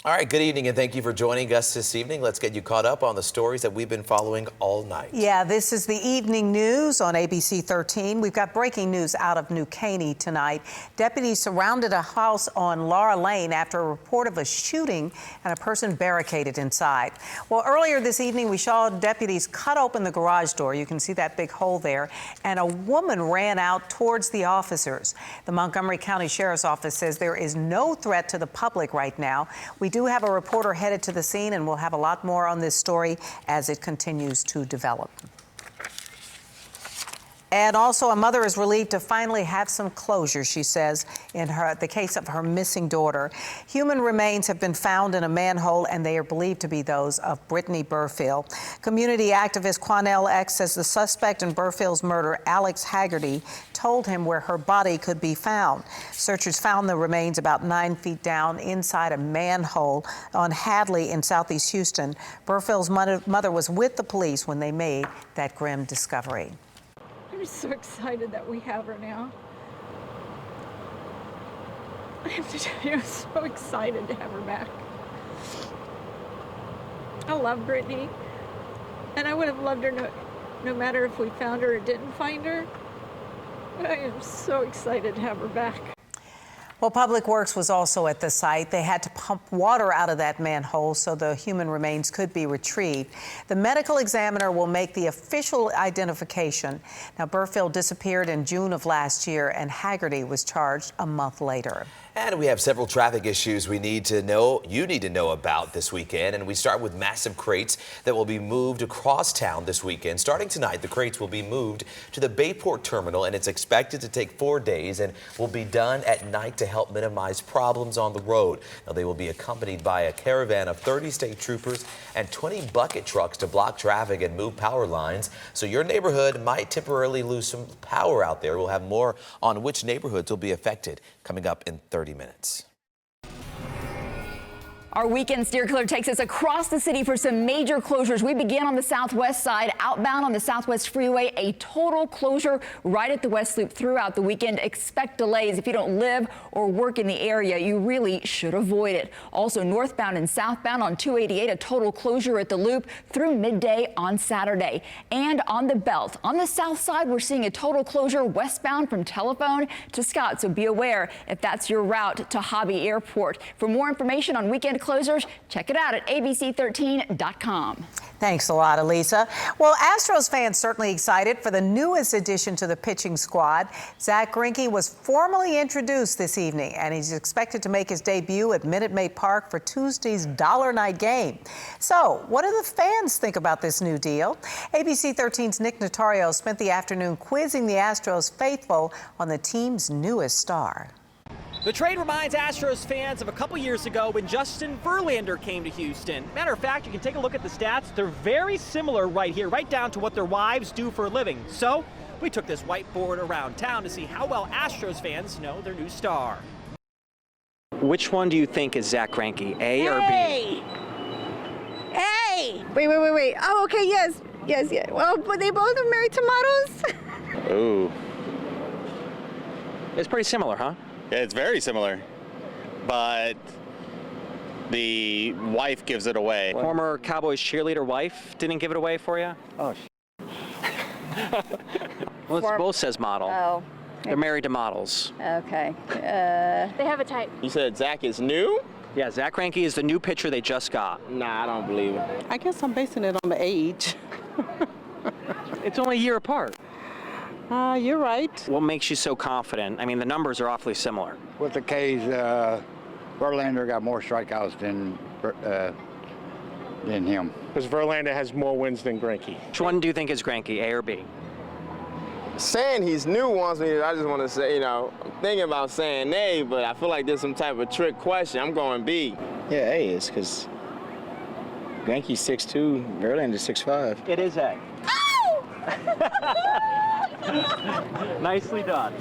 All right, good evening, and thank you for joining us this evening. Let's get you caught up on the stories that we've been following all night. Yeah, this is the evening news on ABC 13. We've got breaking news out of New Caney tonight. Deputies surrounded a house on Laura Lane after a report of a shooting and a person barricaded inside. Well, earlier this evening, we saw deputies cut open the garage door. You can see that big hole there. And a woman ran out towards the officers. The Montgomery County Sheriff's Office says there is no threat to the public right now. We do have a reporter headed to the scene, and we'll have a lot more on this story as it continues to develop. And also, a mother is relieved to finally have some closure, she says, in the case of her missing daughter. Human remains have been found in a manhole, and they are believed to be those of Brittany Burfield. Community activist Quanell X says the suspect in Burfield's murder, Alex Haggerty, told him where her body could be found. Searchers found the remains about 9 feet down inside a manhole on Hadley in southeast Houston. Burfield's mother was with the police when they made that grim discovery. I'm so excited that we have her now. I have to tell you, I'm so excited to have her back. I love Brittany, and I would have loved her no matter if we found her or didn't find her. But I am so excited to have her back. Well, Public Works was also at the site. They had to pump water out of that manhole so the human remains could be retrieved. The medical examiner will make the official identification. Now, Burfield disappeared in June of last year, and Haggerty was charged a month later. And we have several traffic issues you need to know about this weekend. And we start with massive crates that will be moved across town this weekend. Starting tonight, the crates will be moved to the Bayport terminal, and it's expected to take 4 days and will be done at night to help minimize problems on the road. Now, they will be accompanied by a caravan of 30 state troopers and 20 bucket trucks to block traffic and move power lines. So your neighborhood might temporarily lose some power out there. We'll have more on which neighborhoods will be affected coming up in 30 minutes. Our weekend steer killer takes us across the city for some major closures. We begin on the southwest side, outbound on the Southwest Freeway, a total closure right at the West Loop throughout the weekend. Expect delays. If you don't live or work in the area, you really should avoid it. Also northbound and southbound on 288, a total closure at the Loop through midday on Saturday. And on the belt, on the south side, we're seeing a total closure westbound from Telephone to Scott. So be aware if that's your route to Hobby Airport. For more information on weekend closures, check it out at abc13.com. Thanks a lot, Elisa. Well, Astros fans certainly excited for the newest addition to the pitching squad. Zach Greinke was formally introduced this evening, and he's expected to make his debut at Minute Maid Park for Tuesday's Dollar Night game. So, what do the fans think about this new deal? ABC 13's Nick Notario spent the afternoon quizzing the Astros faithful on the team's newest star. The trade reminds Astros fans of a couple years ago when Justin Verlander came to Houston. Matter of fact, you can take a look at the stats. They're very similar right here, right down to what their wives do for a living. So we took this whiteboard around town to see how well Astros fans know their new star. Which one do you think is Zach Greinke, A or B? Hey! Wait. Oh, okay, yes. Well, but they both are married to models? Ooh. It's pretty similar, huh? Yeah, it's very similar, but the wife gives it away. Former Cowboys cheerleader wife didn't give it away for you? Oh, Well, it both says model. Oh. They're married to models. Okay. They have a type. You said Zach is new? Yeah, Zach Greinke is the new pitcher they just got. Nah, I don't believe it. I guess I'm basing it on the age. It's only a year apart. You're right. What makes you so confident? I mean, the numbers are awfully similar. With the K's, Verlander got more strikeouts than him. Because Verlander has more wins than Greinke. Which one do you think is Greinke, A or B? Saying he's new wants me to, I just want to say, I'm thinking about saying A, but I feel like there's some type of trick question. I'm going B. Yeah, A is, because Greinke's 6'2", Verlander's 6'5". It is A. Nicely done.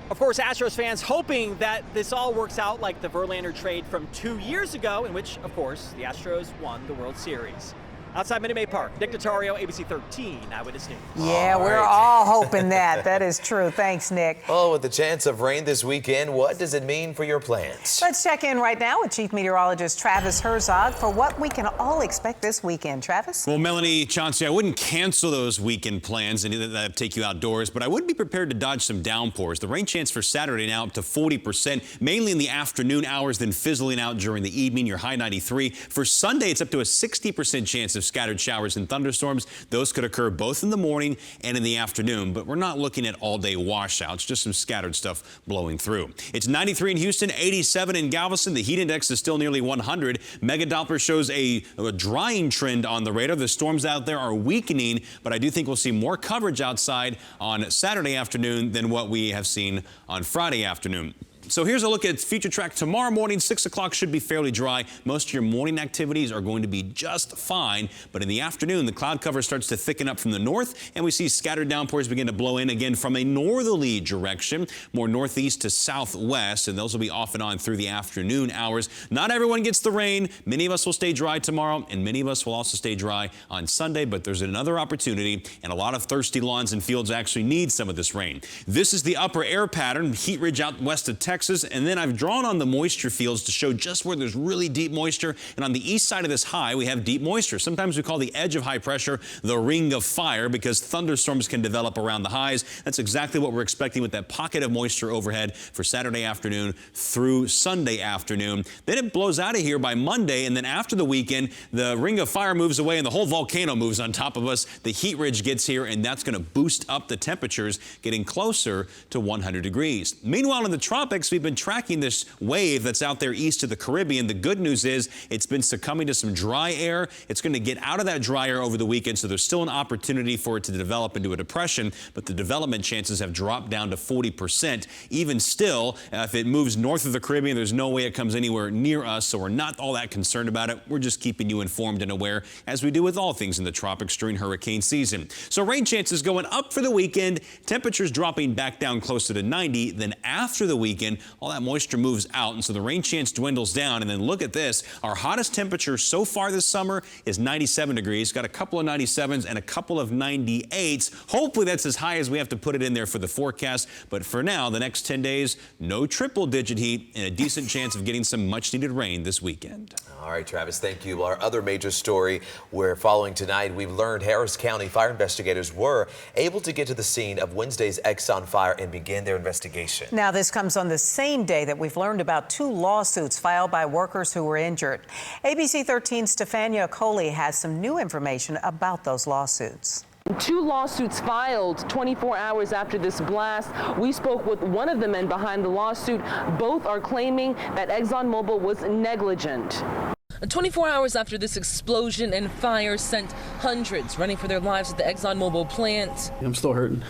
Of course, Astros fans hoping that this all works out like the Verlander trade from 2 years ago, in which, of course, the Astros won the World Series. Outside Minute Maid Park, Nick Notario, ABC 13 Eyewitness News. Yeah, we're all hoping that. That is true. Thanks, Nick. Oh, with the chance of rain this weekend, what does it mean for your plans? Let's check in right now with Chief Meteorologist Travis Herzog for what we can all expect this weekend. Travis? Well, Melanie, Chauncey, I wouldn't cancel those weekend plans and that take you outdoors, but I would be prepared to dodge some downpours. The rain chance for Saturday now up to 40%, mainly in the afternoon hours, then fizzling out during the evening, your high 93. For Sunday, it's up to a 60% chance of scattered showers and thunderstorms. Those could occur both in the morning and in the afternoon, but we're not looking at all-day washouts, just some scattered stuff blowing through. It's 93 in Houston, 87 in Galveston. The heat index is still nearly 100. Mega Doppler shows a drying trend on the radar. The storms out there are weakening, but I do think we'll see more coverage outside on Saturday afternoon than what we have seen on Friday afternoon. So here's a look at future track. Tomorrow morning, 6 o'clock should be fairly dry. Most of your morning activities are going to be just fine. But in the afternoon, the cloud cover starts to thicken up from the north, and we see scattered downpours begin to blow in again from a northerly direction, more northeast to southwest, and those will be off and on through the afternoon hours. Not everyone gets the rain. Many of us will stay dry tomorrow, and many of us will also stay dry on Sunday, but there's another opportunity, and a lot of thirsty lawns and fields actually need some of this rain. This is the upper air pattern, heat ridge out west of Texas. And then I've drawn on the moisture fields to show just where there's really deep moisture. And on the east side of this high, we have deep moisture. Sometimes we call the edge of high pressure the ring of fire because thunderstorms can develop around the highs. That's exactly what we're expecting with that pocket of moisture overhead for Saturday afternoon through Sunday afternoon. Then it blows out of here by Monday, and then after the weekend, the ring of fire moves away and the whole volcano moves on top of us. The heat ridge gets here, and that's going to boost up the temperatures, getting closer to 100 degrees. Meanwhile, in the tropics, we've been tracking this wave that's out there east of the Caribbean. The good news is it's been succumbing to some dry air. It's going to get out of that dry air over the weekend, so there's still an opportunity for it to develop into a depression, but the development chances have dropped down to 40%. Even still, if it moves north of the Caribbean, there's no way it comes anywhere near us, so we're not all that concerned about it. We're just keeping you informed and aware, as we do with all things in the tropics during hurricane season. So rain chances going up for the weekend, temperatures dropping back down closer to 90. Then after the weekend, all that moisture moves out, and so the rain chance dwindles down. And then look at this. Our hottest temperature so far this summer is 97 degrees. Got a couple of 97s and a couple of 98s. Hopefully that's as high as we have to put it in there for the forecast. But for now, the next 10 days, no triple-digit heat and a decent chance of getting some much-needed rain this weekend. All right, Travis, thank you. Our other major story we're following tonight, we've learned Harris County fire investigators were able to get to the scene of Wednesday's Exxon fire and begin their investigation. Now, this comes on the same day that we've learned about 2 lawsuits filed by workers who were injured. ABC 13's Stefania Coley has some new information about those lawsuits. 2 lawsuits filed 24 hours after this blast. We spoke with one of the men behind the lawsuit. Both are claiming that ExxonMobil was negligent. 24 hours after this explosion and fire sent hundreds running for their lives at the ExxonMobil plant. I'm still hurting.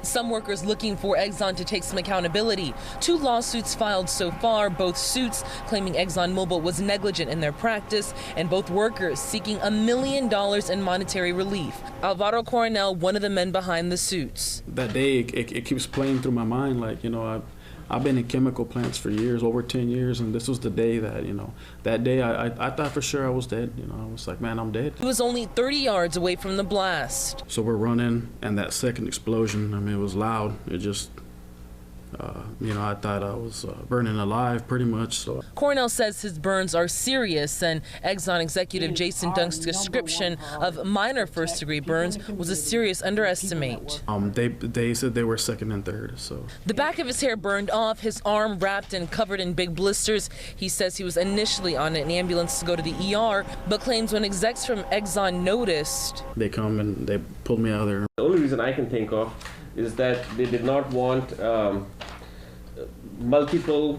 Some workers looking for Exxon to take some accountability. 2 lawsuits filed so far, both suits claiming ExxonMobil was negligent in their practice, and both workers seeking $1 million in monetary relief. Alvaro Coronel, one of the men behind the suits. That day, it keeps playing through my mind, like, you know, I've been in chemical plants for years, over 10 years, and this was the day that, you know, that day I thought for sure I was dead. You know, I was like, man, I'm dead. He was only 30 yards away from the blast. So we're running, and that second explosion, I mean, it was loud. It just, you know, I thought I was burning alive pretty much. So Cornell says his burns are serious, and Exxon executive Jason Dunk's description of minor first-degree burns was a serious underestimate. They said they were second and third. So the back of his hair burned off, his arm wrapped and covered in big blisters. He says he was initially on an ambulance to go to the ER, but claims when execs from Exxon noticed, they come and they pulled me out of there. The only reason I can think of is that they did not want multiple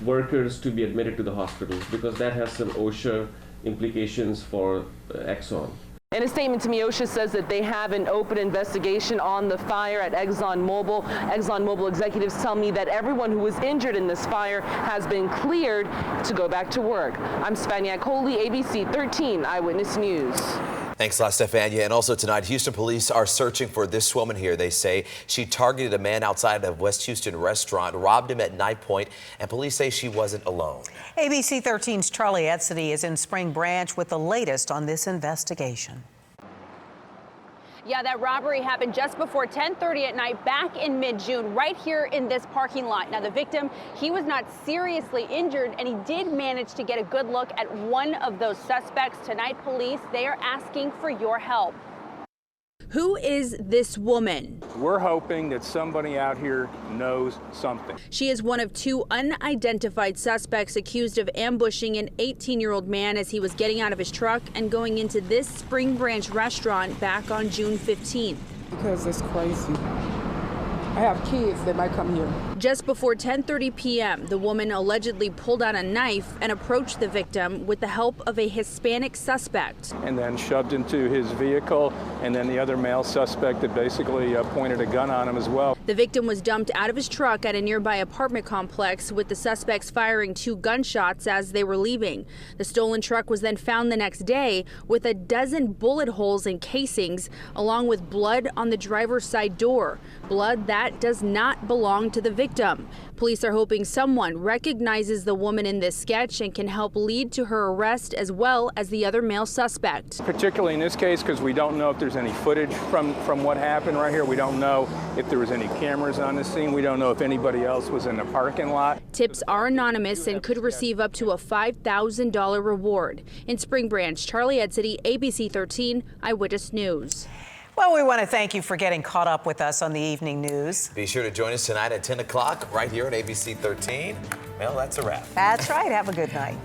workers to be admitted to the hospital because that has some OSHA implications for Exxon. In a statement to me, OSHA says that they have an open investigation on the fire at ExxonMobil. ExxonMobil executives tell me that everyone who was injured in this fire has been cleared to go back to work. I'm Stefania Coley, ABC 13 Eyewitness News. Thanks a lot, Stefania. And also tonight, Houston police are searching for this woman here. They say she targeted a man outside of West Houston restaurant, robbed him at knife point, and police say she wasn't alone. ABC 13's Charlie Edsity is in Spring Branch with the latest on this investigation. Yeah, that robbery happened just before 10:30 at night back in mid-June, right here in this parking lot. Now, the victim, he was not seriously injured, and he did manage to get a good look at one of those suspects. Tonight, police, they are asking for your help. Who is this woman? We're hoping that somebody out here knows something. She is one of two unidentified suspects accused of ambushing an 18-year-old man as he was getting out of his truck and going into this Spring Branch restaurant back on June 15th. Because it's crazy. I have kids that might come here. Just before 10:30 p.m., the woman allegedly pulled out a knife and approached the victim with the help of a Hispanic suspect. And then shoved into his vehicle, and then the other male suspect that basically pointed a gun on him as well. The victim was dumped out of his truck at a nearby apartment complex, with the suspects firing 2 gunshots as they were leaving. The stolen truck was then found the next day with a dozen bullet holes and casings, along with blood on the driver's side door. Blood that does not belong to the victim. Police are hoping someone recognizes the woman in this sketch and can help lead to her arrest, as well as the other male suspect. Particularly in this case, because we don't know if there's any footage from what happened right here. We don't know if there was any cameras on the scene. We don't know if anybody else was in the parking lot. Tips are anonymous and could receive up to a $5,000 reward. In Spring Branch, Charlie Edsity, ABC 13 Eyewitness News. Well, we want to thank you for getting caught up with us on the evening news. Be sure to join us tonight at 10 o'clock right here on ABC 13. Well, that's a wrap. That's right. Have a good night.